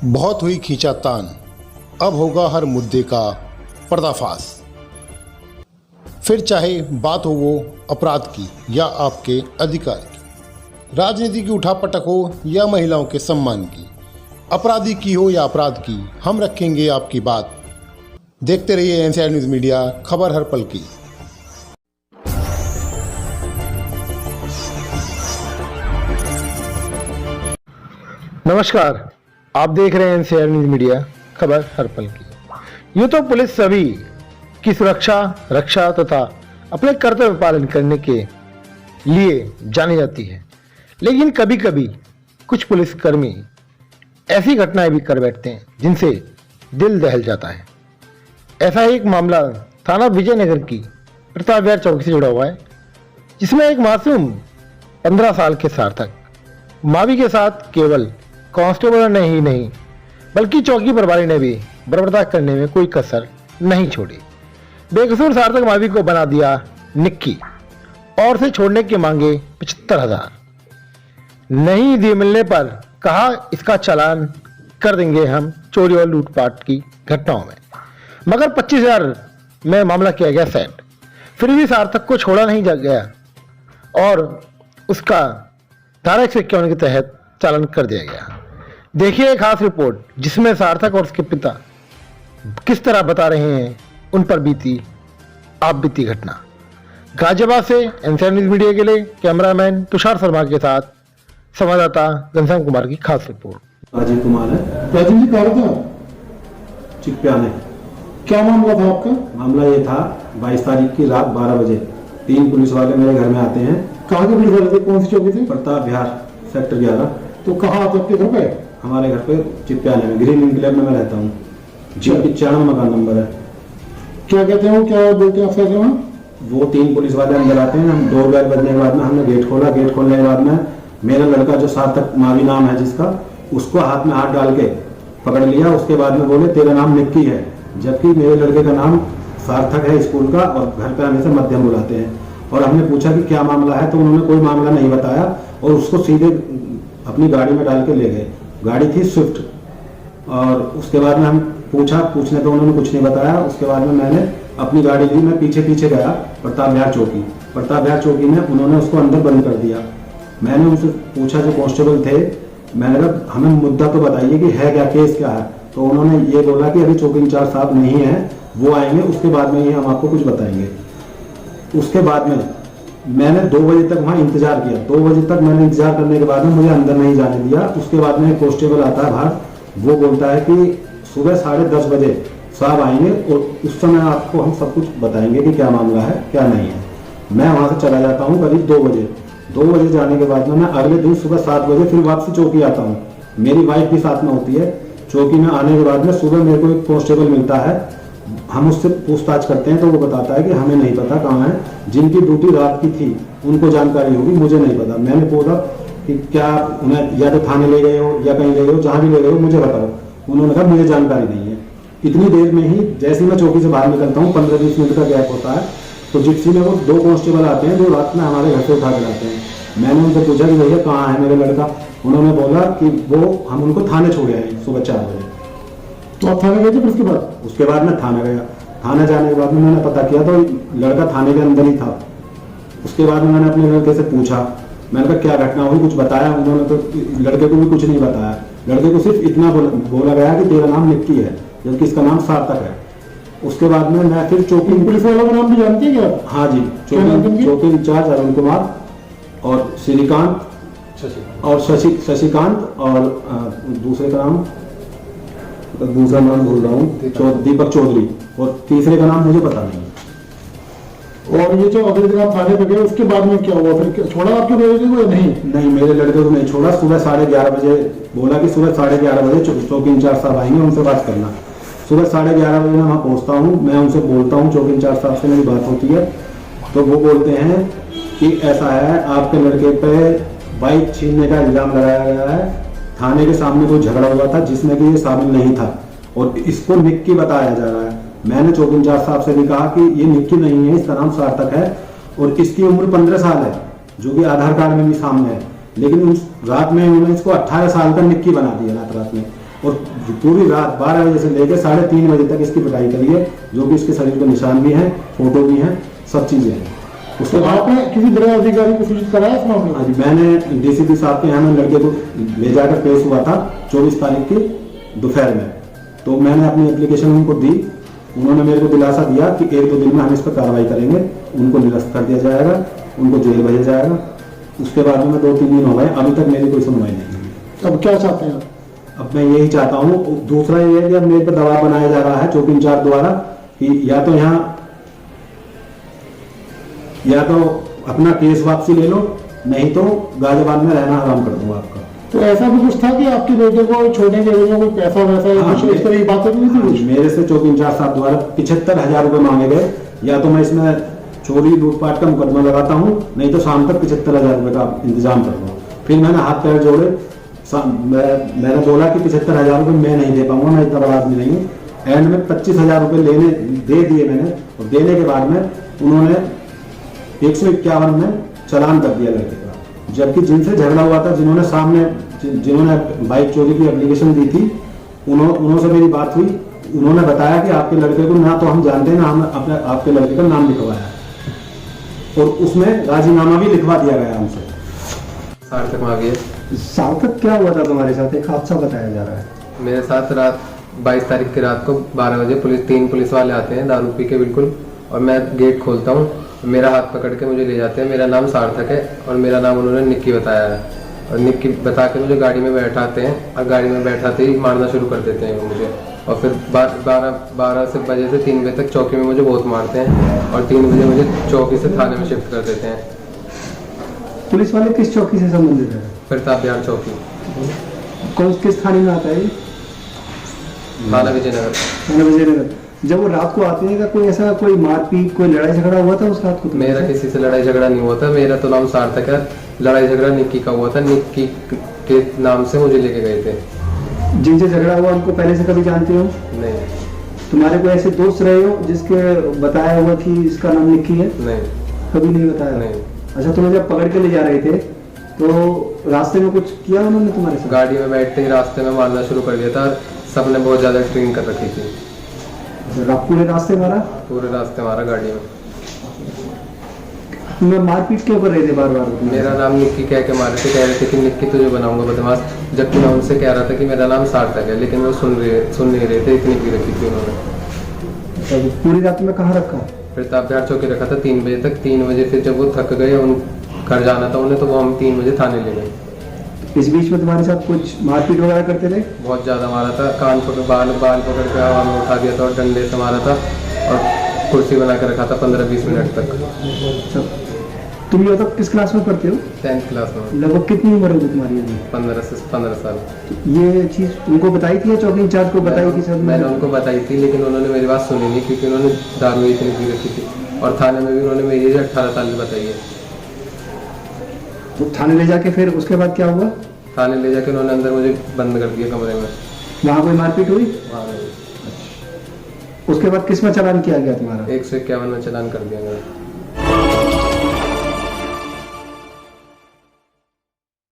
बहुत हुई खींचातान, अब होगा हर मुद्दे का पर्दाफाश। फिर चाहे बात हो वो अपराध की या आपके अधिकार की, राजनीति की उठापटक हो या महिलाओं के सम्मान की, अपराधी की हो या अपराध की, हम रखेंगे आपकी बात। देखते रहिए एनसीआर न्यूज़ मीडिया, खबर हर पल की। नमस्कार, आप देख रहे हैं एनसीआर न्यूज़ मीडिया, खबर हर पल की। यूँ तो पुलिस सभी की सुरक्षा, रक्षा तथा अपने कर्तव्य पालन करने के लिए जानी जाती है, लेकिन कभी कभी कुछ पुलिसकर्मी ऐसी घटनाएं भी कर बैठते हैं जिनसे दिल दहल जाता है। ऐसा ही एक मामला थाना विजयनगर की प्रताप विहार चौकी से जुड़ा हुआ है, जिसमें एक मासूम 15 साल के सार्थक मावी के साथ केवल कांस्टेबल ने ही नहीं बल्कि चौकी प्रभारी ने भी बर्बरता करने में कोई कसर नहीं छोड़ी। बेकसूर सार्थक मावी को बना दिया निक्की और से छोड़ने की मांगे 75,000। नहीं दिए मिलने पर कहा इसका चालान कर देंगे हम चोरी और लूटपाट की घटनाओं में, मगर 25,000 में मामला किया गया सेट। फिर भी सार्थक को छोड़ा नहीं जा गया और उसका धारा 151 के तहत चालान कर दिया गया। देखिए एक खास रिपोर्ट जिसमें सार्थक और उसके पिता किस तरह बता रहे हैं उन पर बीती घटना। गाजियाबाद से एनसीआर न्यूज़ मीडिया के लिए कैमरामैन तुषार शर्मा के साथ संवाददाता घनश्याम कुमार की खास रिपोर्ट। राजीव कुमार है। राजीव जी, कहाँ था? चिकप्याने। क्या मामला था आपका? मामला ये था 22 तारीख की रात 12 बजे 3 पुलिस वाले मेरे घर में आते हैं। कहाँ के पुलिस वाले थे? कौन सी चौकी थे? प्रताप विहार सेक्टर 11। तो कहाँ आते आपके घर पे? हमारे घर पे चिकप्याने में ग्रीन इंक्लेव में मैं रहता हूँ। जी 95 मकान नंबर है। क्या कहते हैं वो, क्या बोलते हैं आपसे वहाँ? वो 3 पुलिस वाले अंदर आते हैं। हम 2 बजे बजने के बाद में हमने गेट खोला। गेट खोलने के बाद में मेरा लड़का जो सार्थक मावी नाम है जिसका, उसको हाथ में हाथ डाल के पकड़ लिया। उसके बाद में बोले तेरा नाम निक्की है, जबकि मेरे लड़के का नाम सार्थक है स्कूल का, और घर पे हमेशा मध्यम बुलाते हैं। और हमने पूछा कि क्या मामला है, तो उन्होंने कोई मामला नहीं बताया और उसको सीधे अपनी गाड़ी में डाल के ले गए। गाड़ी थी स्विफ्ट। और उसके बाद में हम पूछने तो उन्होंने कुछ नहीं बताया। उसके बाद में मैंने अपनी गाड़ी ली, मैं पीछे पीछे गया प्रताप विहार चौकी। प्रताप विहार चौकी में उन्होंने उसको अंदर बंद कर दिया। मैंने उनसे पूछा जो कांस्टेबल थे, मैंने कहा हमें मुद्दा तो बताइए कि है क्या, केस क्या है। तो उन्होंने ये बोला कि अभी चौकी इंचार्ज साहब नहीं है, वो आएंगे, उसके बाद में ही हम आपको कुछ बताएंगे। उसके बाद में मैंने 2 बजे तक वहाँ इंतजार किया। 2 बजे तक मैंने इंतजार करने के बाद में मुझे अंदर नहीं जाने दिया। उसके बाद में एक कांस्टेबल आता है बाहर, वो बोलता है कि सुबह 10:30 बजे साहब आएंगे और उस समय आपको हम सब कुछ बताएंगे कि क्या मामला है क्या नहीं है। मैं वहाँ से चला जाता हूँ करीब 2 बजे। 2 बजे जाने के बाद में मैं अगले दिन सुबह 7 बजे फिर वापसी चौकी आता हूँ। मेरी वाइफ भी साथ में होती है। चौकी में आने के बाद में सुबह मेरे को एक कांस्टेबल मिलता है। हम उससे पूछताछ करते हैं तो वो बताता है कि हमें नहीं पता कहाँ है, जिनकी ड्यूटी रात की थी उनको जानकारी होगी, मुझे नहीं पता। मैंने पूछा कि क्या उन्हें या तो थाने ले गए हो या कहीं ले गए हो, जहाँ भी ले गए हो मुझे बताओ। उन्होंने कहा मुझे जानकारी नहीं है। इतनी देर में ही जैसे ही मैं चौकी से बाहर निकलता हूँ, 15-20 मिनट का गैप होता है, तो जिप्सी में वो 2 कांस्टेबल आते हैं जो रात में हमारे घर से उठा के लाते हैं। मैंने उनसे पूछा कि भैया कहाँ है मेरा लड़का। उन्होंने बोला कि वो हम उनको थाने छोड़ आए सुबह 4 बजे। तो आप थाने गए थे? उसके बाद मैं थाने गया। थाने जाने के बाद में मैंने पता किया तो लड़का थाने के अंदर ही था। उसके बाद में मैंने अपने लड़के से पूछा, मैंने कहा क्या घटना हुई, कुछ बताया? उन्होंने तो लड़के को भी कुछ नहीं बताया। लड़के को सिर्फ इतना बोला गया कि तेरा नाम निक्की है, जबकि इसका नाम सार्थक है। उसके बाद में मैं फिर चौकी पुलिस वालों का नाम भी जानती है क्या? हाँ जी, चौकी इंचार्ज अरुण कुमार और श्रीकांत और शशिकांत और दूसरा नाम भूल रहा हूँ, दीपक चौधरी, और तीसरे का नाम मुझे पता नहीं। और ये जो अगले दिन आप थाने पे गए उसके बाद में क्या हुआ? फिर छोड़ा आपके लड़के को या नहीं? नहीं, मेरे लड़के को नहीं छोड़ा। सुबह 11:30 बजे बोला कि सुबह 11:30 बजे चौकी इंचार्ज साहब आएंगे, उनसे बात करना। सुबह 11:30 बजे मैं वहाँ पहुँचता हूँ। मैं उनसे बोलता हूँ, चौकी इंचार्ज साहब से मेरी बात होती है, तो वो बोलते हैं कि ऐसा है आपके लड़के पे बाइक छीनने का इल्जाम लगाया गया है। थाने के सामने कोई झगड़ा हुआ था जिसमें कि ये शामिल नहीं था और इसको निक्की बताया जा रहा है। मैंने चौकी इंचार्ज साहब से भी कहा कि ये निक्की नहीं है, इसका नाम सार्थक है और इसकी उम्र 15 साल है, जो कि आधार कार्ड में भी सामने है। लेकिन उस रात में उन्होंने इसको 18 साल का निक्की बना दिया रात में। और पूरी रात 12 बजे से लेकर 3:30 बजे तक इसकी पिटाई करी है, जो कि इसके शरीर पे निशान भी हैं, फोटो भी हैं, सब चीजें हैं। उसके तो बाद आपने किसी बड़े अधिकारी को सूचित कराया इस मामले में? आज मैंने डीसीपी साहब के यहाँ में लड़के को ले जाकर पेश हुआ था 24 तारीख की दोपहर में। तो मैंने अपनी एप्लीकेशन उनको दी, उन्होंने मेरे को दिलासा दिया कि 1-2 दिन में हम इस पर कार्रवाई करेंगे, उनको निरस्त कर दिया जाएगा, उनको जेल भेजा जाएगा। उसके बाद में 2-3 दिन हो गए, अभी तक मेरी कोई सुनवाई नहीं हुई। अब क्या चाहते हैं आप? अब मैं यही चाहता हूँ, दूसरा ये है कि अब मेरे पर दबाव बनाया जा रहा है चौकी इंचार्ज द्वारा कि या तो यहाँ या तो अपना केस वापसी ले लो, नहीं तो गाजियाबाद में रहना हराम कर दूंगा आपका। तो ऐसा भी कुछ था कि आपके बेटे को छोड़ने के लिए कोई पैसा वैसा या कुछ इस तरह की बातें नहीं थी कुछ? मेरे से चौकी इंचार्ज साहब द्वारा 75,000 रुपए मांगे गए, या तो मैं इसमें चोरी लूटपाट का मुकदमा लगाता हूँ, नहीं तो शाम तक 75,000 रुपए का इंतजाम कर दूँ। फिर मैंने हाथ पैर जोड़े, मैंने बोला कि 75,000 रुपए मैं नहीं दे पाऊंगा, मैं इतना बड़ा आदमी नहीं हूँ। एंड में 25,000 रुपए दे दिए मैंने, और देने के बाद में उन्होंने 151 में चालान कर दिया लड़के का। जबकि जिनसे झगड़ा हुआ था, जिन्होंने बाइक चोरी की एप्लीकेशन दी थी, उन्होंने मेरी बात हुई, उन्होंने बताया कि आपके लड़के को ना तो हम जानते हैं, ना हम अपने आपके लड़के का नाम लिखवाया, और उसमें राजीनामा भी लिखवा दिया गया हमसे। सार्थक मांगी है। सार्थक, क्या हुआ था तुम्हारे साथ? एक हादसा बताया जा रहा है। मेरे साथ रात 22 तारीख की रात को 12 बजे 3 पुलिस वाले आते हैं दारू पी के बिल्कुल, और मैं गेट खोलता हूँ, मेरा हाथ पकड़ के मुझे ले जाते हैं। मेरा नाम सार्थक है और मेरा नाम उन्होंने निक्की बताया है, और निक्की बता के मुझे गाड़ी में बैठाते हैं, और गाड़ी में बैठाते ही मारना शुरू कर देते हैं वो मुझे। और फिर 12 से बजे से 3 बजे तक चौकी में मुझे बहुत मारते हैं, और 3 बजे मुझे चौकी से थाने में शिफ्ट कर देते हैं। पुलिस वाले किस चौकी से संबंधित है? प्रताप बिहार चौकी, किस थाने में आता है ये? थाना विजयनगर। थाना विजयनगर। जब वो रात को आते हैं, कोई ऐसा कोई मारपीट, कोई लड़ाई झगड़ा हुआ था उस रात को? मेरा किसी से लड़ाई झगड़ा नहीं हुआ था, मेरा तो नाम सार्थक है। लड़ाई झगड़ा निक्की का हुआ था, निक्की के नाम से मुझे लेके गए थे। जिनसे झगड़ा हुआ उनको पहले से कभी जानते हो? नहीं। तुम्हारे कोई ऐसे दोस्त रहे हो जिसके बताया हुआ कि इसका नाम निक्की है? नहीं, कभी नहीं बताया? नहीं। अच्छा, तुम्हें जब पकड़ के ले जा रहे थे तो रास्ते में कुछ किया उन्होंने तुम्हारे साथ? गाड़ी में बैठते ही रास्ते में मारना शुरू कर दिया था, सबने बहुत ज्यादा ट्रेन कर रखी थी। पूरे रास्ते मारा? पूरे रास्ते मारा गाड़ी में। तुम्हें मारपीट क्यों कर रहे थे बार बार? मेरा नाम निक्की कह के मारे थे, कह रहे थे कि निक्की तुझे बनाऊंगा बदमाश, जबकि मैं उनसे कह रहा था कि मेरा नाम सार्थक है, लेकिन वो सुन नहीं रहे थे, इतनी पी रखी थी उन्होंने। पूरी रात में कहाँ रखा? प्रताप बिहार चौकी रखा था 3 बजे तक। 3 बजे फिर जब वो थक गए, उन घर जाना था उन्हें, तो वो हम 3 बजे थाने ले गए। इस बीच में तुम्हारे साथ कुछ मारपीट वगैरह करते थे? बहुत ज़्यादा मारा था, कान पकड़ बाल पकड़ के हवा में उठा दिया था, और डंडे से मारा था, और कुर्सी बना के रखा था 15-20 मिनट तक। अच्छा, तुम ये तक किस क्लास में पढ़ते हो? 10th क्लास में। लगभग कितनी उम्र होगी तुम्हारी अभी? 15 से 15 साल। ये चीज़ उनको बताई थी या चौकी इंचार्ज को बताई थी? सर, मैंने उनको बताई थी, लेकिन उन्होंने मेरी बात सुनी नहीं, क्योंकि उन्होंने दारू इतनी पी रखी थी, और थाने में भी उन्होंने मेरी एज 18 साल की बताई है। तो थाने ले जाके फिर उसके बाद क्या हुआ? थाने ले जाके उन्होंने अंदर मुझे बंद कर दिया कमरे में। वहाँ कोई मारपीट हुई? वहाँ उसके बाद किस में चालान किया गया तुम्हारा? 151 में चालान कर दिया गया।